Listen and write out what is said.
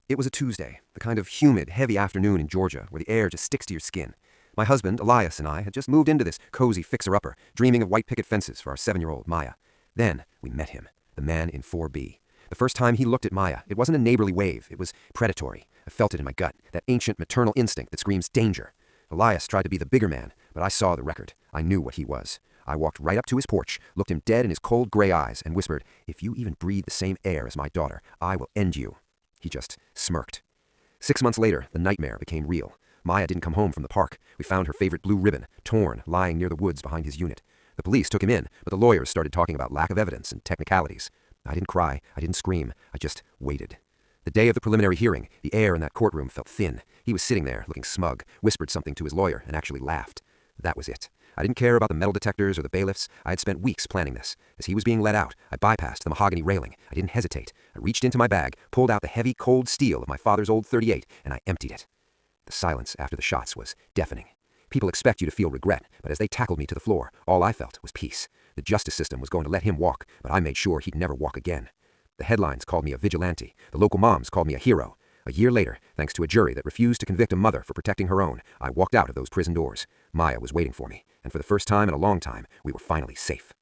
It was a Tuesday, the kind of humid, heavy afternoon in Georgia where the air just sticks to your skin. My husband, Elias, and I had just moved into this cozy fixer-upper, dreaming of white picket fences for our 7-year-old Maya. Then we met him, the man in 4B. The first time he looked at Maya, it wasn't a neighborly wave, it was predatory. I felt it in my gut, that ancient maternal instinct that screams danger. Elias tried to be the bigger man, but I saw the record. I knew what he was. I walked right up to his porch, looked him dead in his cold gray eyes, and whispered, "If you even breathe the same air as my daughter, I will end you." He just smirked. 6 months later, the nightmare became real. Maya didn't come home from the park. We found her favorite blue ribbon, torn, lying near the woods behind his unit. The police took him in, but the lawyers started talking about lack of evidence and technicalities. I didn't cry, I didn't scream, I just waited. The day of the preliminary hearing, the air in that courtroom felt thin. He was sitting there, looking smug, whispered something to his lawyer, and actually laughed. That was it. I didn't care about the metal detectors or the bailiffs. I had spent weeks planning this. As he was being let out, I bypassed the mahogany railing. I didn't hesitate. I reached into my bag, pulled out the heavy, cold steel of my father's old .38, and I emptied it. The silence after the shots was deafening. People expect you to feel regret, but as they tackled me to the floor, all I felt was peace. The justice system was going to let him walk, but I made sure he'd never walk again. The headlines called me a vigilante. The local moms called me a hero. A year later, thanks to a jury that refused to convict a mother for protecting her own, I walked out of those prison doors. Maya was waiting for me, and for the first time in a long time, we were finally safe.